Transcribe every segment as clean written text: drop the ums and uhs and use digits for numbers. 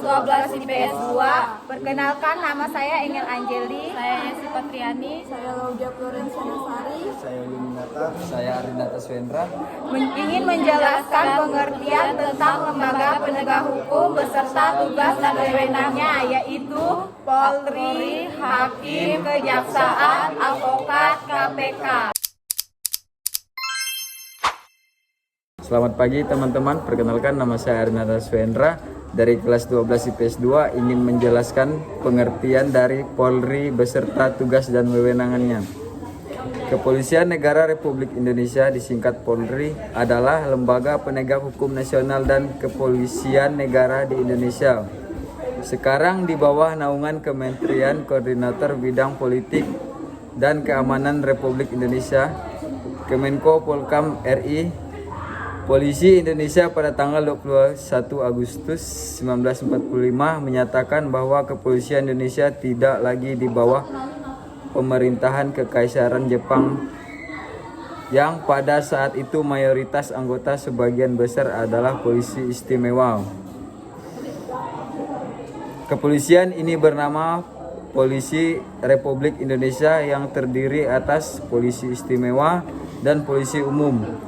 12 IPS 2. Perkenalkan, nama saya Engel Anjeli. Saya Yesi Patriani. Saya Laudia Florenciana Sari. Saya Luminata. Saya Arinata Swendra. Ingin menjelaskan pengertian tentang lembaga penegak hukum beserta tugas dan wewenangnya, yaitu Polri, Hakim, Kejaksaan, Advokat, KPK. Selamat pagi teman-teman, perkenalkan nama saya Arinata Swendra dari kelas 12 IPS 2 ingin menjelaskan pengertian dari Polri beserta tugas dan wewenangannya. Kepolisian Negara Republik Indonesia disingkat Polri adalah lembaga penegak hukum nasional dan kepolisian negara di Indonesia. Sekarang di bawah naungan Kementerian Koordinator Bidang Politik dan Keamanan Republik Indonesia, Kemenko Polhukam RI. Polisi Indonesia pada tanggal 21 Agustus 1945 menyatakan bahwa kepolisian Indonesia tidak lagi di bawah pemerintahan Kekaisaran Jepang yang pada saat itu mayoritas anggota sebagian besar adalah polisi istimewa. Kepolisian ini bernama Polisi Republik Indonesia yang terdiri atas polisi istimewa dan polisi umum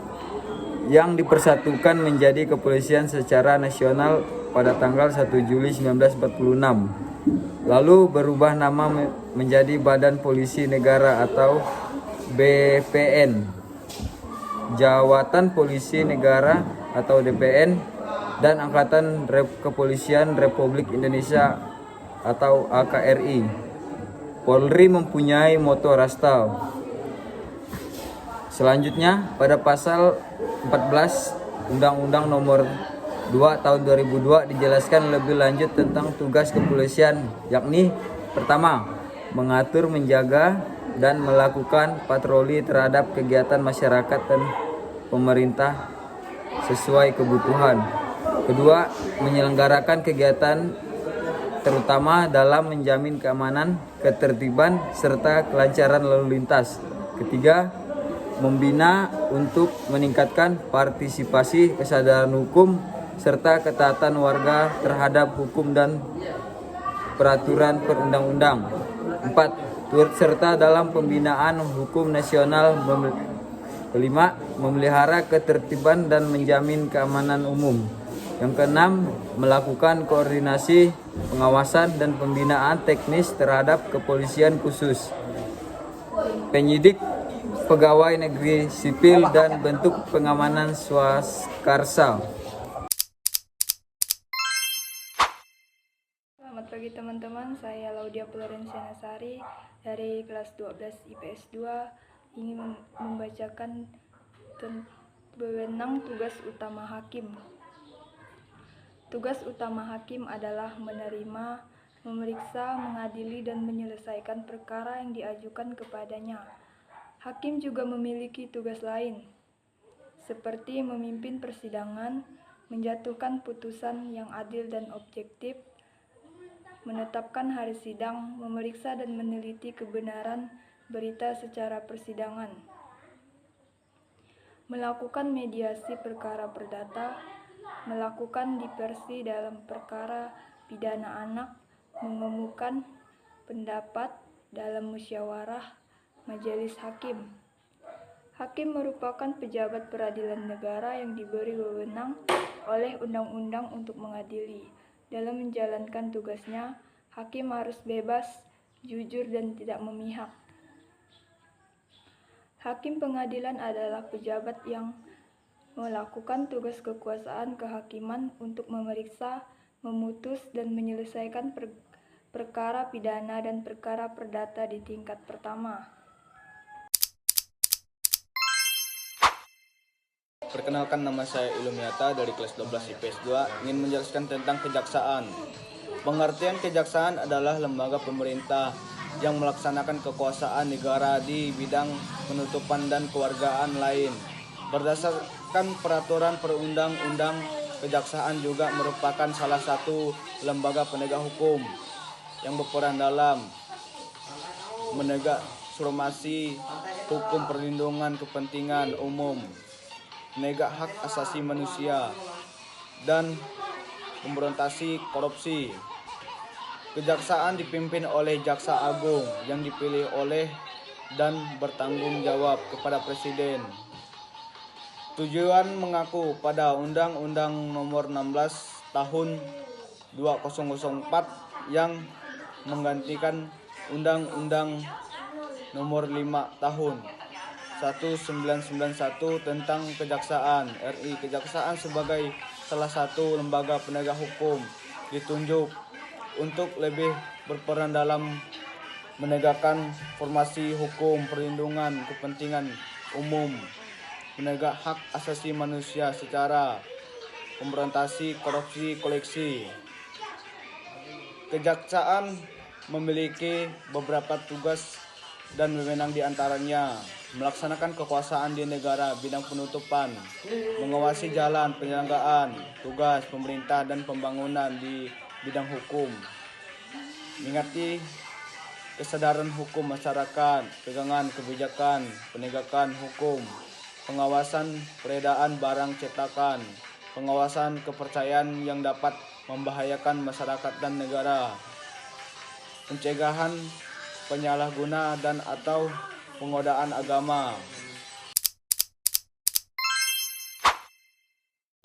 yang dipersatukan menjadi kepolisian secara nasional pada tanggal 1 Juli 1946. Lalu berubah nama menjadi Badan Polisi Negara atau BPN. Jawatan Polisi Negara atau DPN dan Angkatan Kepolisian Republik Indonesia atau AKRI. Polri mempunyai moto Rastau. Selanjutnya, pada pasal 14 Undang-Undang Nomor 2 Tahun 2002 dijelaskan lebih lanjut tentang tugas kepolisian, yakni pertama, mengatur, menjaga, dan melakukan patroli terhadap kegiatan masyarakat dan pemerintah sesuai kebutuhan. Kedua, menyelenggarakan kegiatan terutama dalam menjamin keamanan, ketertiban, serta kelancaran lalu lintas. Ketiga, membina untuk meningkatkan partisipasi kesadaran hukum serta ketaatan warga terhadap hukum dan peraturan perundang-undang. 4. Turut serta dalam pembinaan hukum nasional. 5. Memelihara ketertiban dan menjamin keamanan umum. Yang keenam, melakukan koordinasi, pengawasan, dan pembinaan teknis terhadap kepolisian khusus, penyidik, pegawai negeri sipil, dan bentuk pengamanan swaskarsa. Selamat pagi teman-teman, saya Laudia Florenciana Sari dari kelas 12 IPS 2 ingin membacakan wewenang tugas utama hakim. Tugas utama hakim adalah menerima, memeriksa, mengadili, dan menyelesaikan perkara yang diajukan kepadanya. Hakim juga memiliki tugas lain, seperti memimpin persidangan, menjatuhkan putusan yang adil dan objektif, menetapkan hari sidang, memeriksa dan meneliti kebenaran berita secara persidangan, melakukan mediasi perkara perdata, melakukan diversi dalam perkara pidana anak, mengemukakan pendapat dalam musyawarah majelis hakim. Hakim merupakan pejabat peradilan negara yang diberi wewenang oleh undang-undang untuk mengadili. Dalam menjalankan tugasnya, hakim harus bebas, jujur, dan tidak memihak. Hakim pengadilan adalah pejabat yang melakukan tugas kekuasaan kehakiman untuk memeriksa, memutus, dan menyelesaikan perkara pidana dan perkara perdata di tingkat pertama. Perkenalkan, nama saya Ilumiata dari kelas 12 IPS 2 ingin menjelaskan tentang kejaksaan. Pengertian kejaksaan adalah lembaga pemerintah yang melaksanakan kekuasaan negara di bidang penuntutan dan kewargaan lain. Berdasarkan peraturan perundang-undang, kejaksaan juga merupakan salah satu lembaga penegak hukum yang berperan dalam menegak supremasi hukum, perlindungan kepentingan umum, menegak hak asasi manusia, dan memberantas korupsi. Kejaksaan dipimpin oleh Jaksa Agung yang dipilih oleh dan bertanggung jawab kepada Presiden. Tujuan mengaku pada Undang-Undang Nomor 16 Tahun 2004 yang menggantikan Undang-Undang Nomor 5 Tahun 1991 tentang Kejaksaan RI. Kejaksaan sebagai salah satu lembaga penegak hukum ditunjuk untuk lebih berperan dalam menegakkan formasi hukum, perlindungan kepentingan umum, penegak hak asasi manusia secara pemberantasan korupsi koleksi. Kejaksaan memiliki beberapa tugas dan wewenang, diantaranya melaksanakan kekuasaan di negara bidang penutupan, mengawasi jalan penyelenggaraan tugas pemerintah dan pembangunan di bidang hukum, mengingati kesadaran hukum masyarakat, pegangan kebijakan, penegakan hukum, pengawasan peredaran barang cetakan, pengawasan kepercayaan yang dapat membahayakan masyarakat dan negara, pencegahan penyalahguna dan atau pengodaan agama.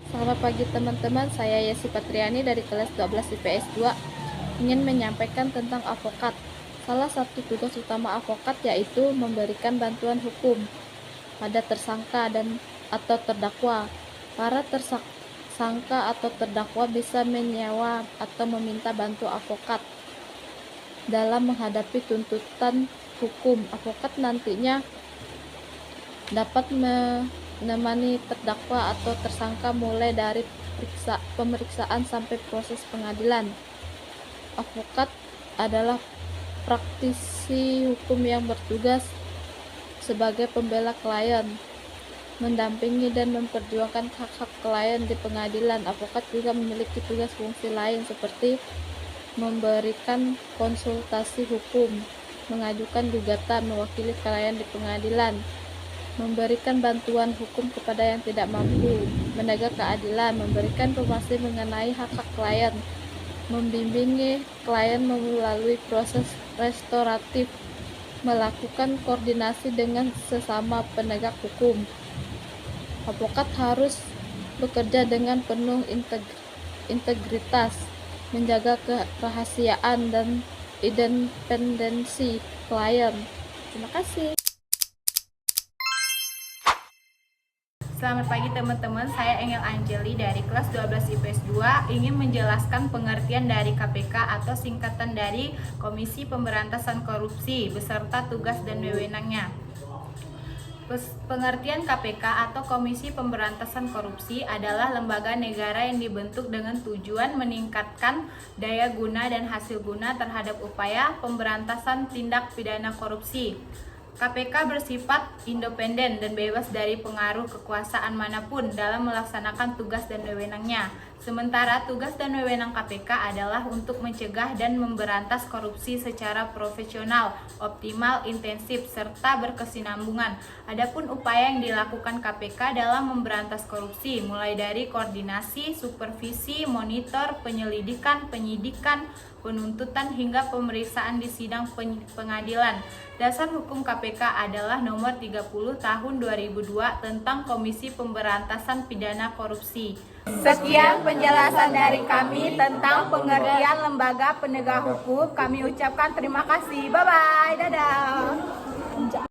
Selamat pagi teman-teman, saya Yesi Patriani dari kelas 12 IPS 2 ingin menyampaikan tentang avokat. Salah satu tugas utama avokat yaitu memberikan bantuan hukum pada tersangka dan atau terdakwa. Para tersangka atau terdakwa bisa menyewa atau meminta bantu avokat dalam menghadapi tuntutan hukum. Avokat nantinya dapat menemani terdakwa atau tersangka mulai dari pemeriksaan sampai proses pengadilan. Avokat adalah praktisi hukum yang bertugas sebagai pembela klien, mendampingi dan memperjuangkan hak-hak klien di pengadilan. Avokat juga memiliki tugas fungsi lain seperti memberikan konsultasi hukum, mengajukan gugatan, mewakili klien di pengadilan, memberikan bantuan hukum kepada yang tidak mampu, menegak keadilan, memberikan informasi mengenai hak-hak klien, membimbingi klien melalui proses restoratif, melakukan koordinasi dengan sesama penegak hukum. Avokat harus bekerja dengan penuh integritas, menjaga kerahasiaan dan independensi klien. Terima kasih. Selamat pagi teman-teman, saya Engel Anjeli dari kelas 12 IPS 2 ingin menjelaskan pengertian dari KPK atau singkatan dari Komisi Pemberantasan Korupsi beserta tugas dan wewenangnya. Pengertian KPK atau Komisi Pemberantasan Korupsi adalah lembaga negara yang dibentuk dengan tujuan meningkatkan daya guna dan hasil guna terhadap upaya pemberantasan tindak pidana korupsi. KPK bersifat independen dan bebas dari pengaruh kekuasaan manapun dalam melaksanakan tugas dan wewenangnya. Sementara tugas dan wewenang KPK adalah untuk mencegah dan memberantas korupsi secara profesional, optimal, intensif, serta berkesinambungan. Adapun upaya yang dilakukan KPK dalam memberantas korupsi mulai dari koordinasi, supervisi, monitor, penyelidikan, penyidikan, penuntutan hingga pemeriksaan di sidang pengadilan. Dasar hukum KPK adalah Nomor 30 Tahun 2002 tentang Komisi Pemberantasan Pidana Korupsi. Sekian penjelasan dari kami tentang pengertian lembaga penegak hukum. Kami ucapkan terima kasih. Bye-bye. Dadah.